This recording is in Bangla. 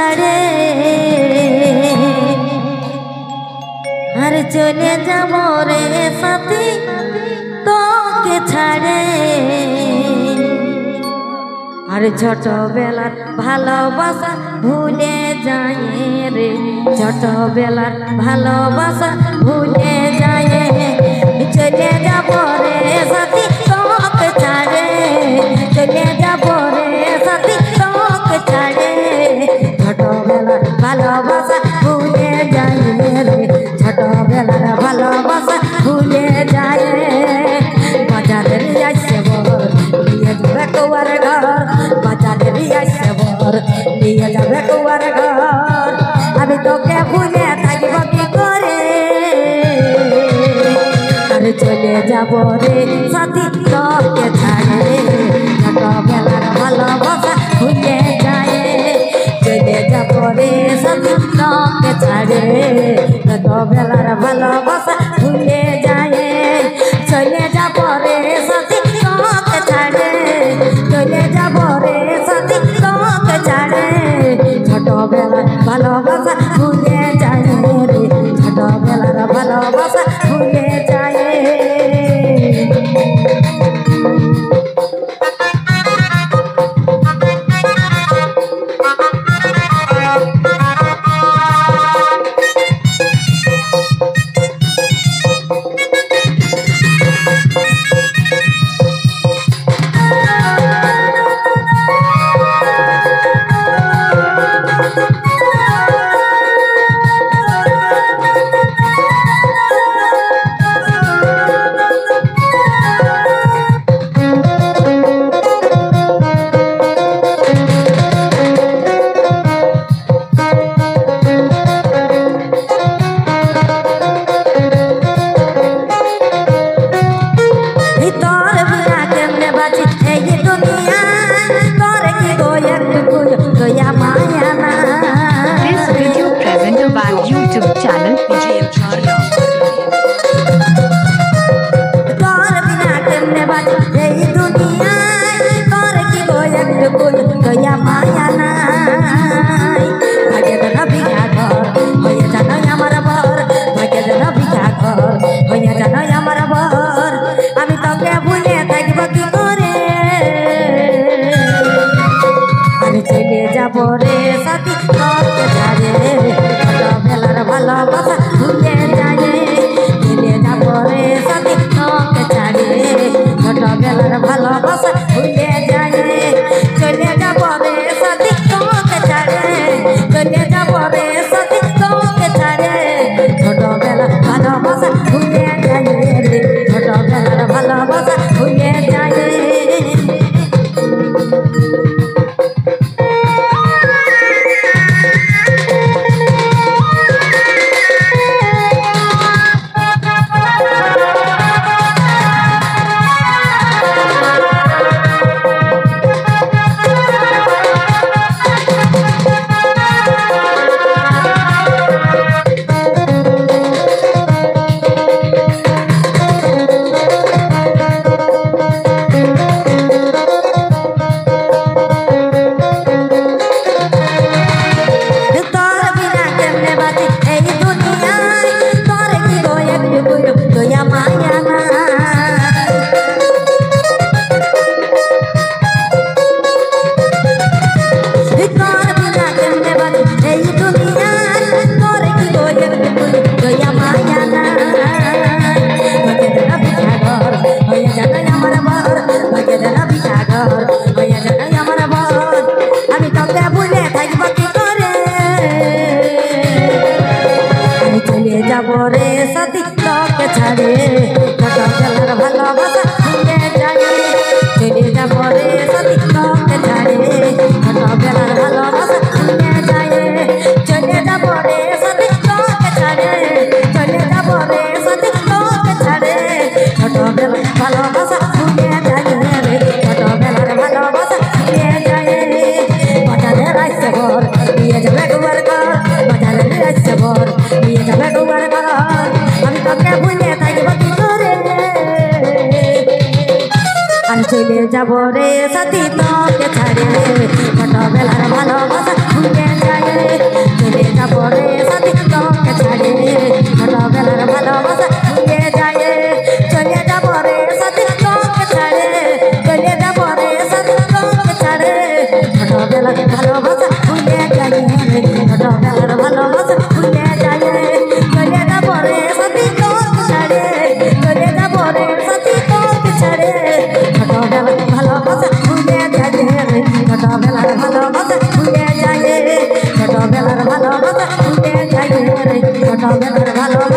ছাড়ে আর চলে যাব রে সাথী তোকে ছাড়ে আর ছোটবেলার ভালোবাসা ভুলে যায় রে ছোটবেলার ভালোবাসা ভুলে যায় চলে যাব রে সাথী তোকে ছাড়ে চলে যাব রে সাথী তোকে ছাড়ে ছোটবেলার ভালোবাসা ভুলে যায় রে ছোটবেলার ভালোবাসা ভুলে যায় বাজারে আসছে বর নিয়ে যাবে কৌয়ার ঘর বাজারে আসছে বর নিয়ে যাবে কৌয়ার ঘর আমি তোকে ভুলে থাকবো কি করে আর চলে যাব রে সাথী তোকে ছাড়ে ছোটবেলার ভালোবাসা ভুলে যায় চলে যাব রে সাথী তোকে ছাড়ে ছোটবেলার ভালোবাসা ভুলে যায় চলে যাব রে সাথী তোকে ছাড়ে চলে যাব রে সাথী তোকে ছাড়ে ছোটবেলার ভালোবাসা ভুলে যায় রে ছোটবেলার ভালোবাসা ভুলে যায় This video presented by YouTube channel PJM Chorya. আমি তোকে ভুলে থাকবো কি করে আমি চলে যাব রে সাথী তোকে ছাড়ে ছোটবেলার ভালোবাসা ভুলে যায় চলে যাব রে সাথী তোকে ছাড়ে ছোটবেলার ভালোবাসা ভুলে যায় চলে যাব রে সাথী তোকে ছাড়ে চলে যাব রে সাথী তোকে ছাড়ে ছোটবেলার ভালোবাসা ভুলে যায় রে ছোটবেলার ভালোবাসা ভুলে যায় যাব রে সাথী তোকে ছাড়ে ছোটবেলার ভালোবাসা ভুলে যায় চলে যাব রে সাথী তোকে ছাড়ে ছোটবেলার ভালোবাসা ভুলে যায় চলে যাব রে সাথী তোকে ছাড়ে চলে যাব রে সাথী তোকে ছাড়ে ছোটবেলার ভালোবাসা ভুলে যায় রে ছোটবেলার ভালোবাসা ভুলে যায় বাজারে রাখছে ঘর নিয়ে যাবে গোয়ার ঘর বাজারে রাখছে ঘর নিয়ে যাবে গোয়ার ঘর আমি তোকে ভুলে থাকবো কি করে আমি চলে যাব রে সাথী তোকে ছাড়ে ছোটবেলার ভালোবাসা ভুলে যায় আমার ভালোবাসা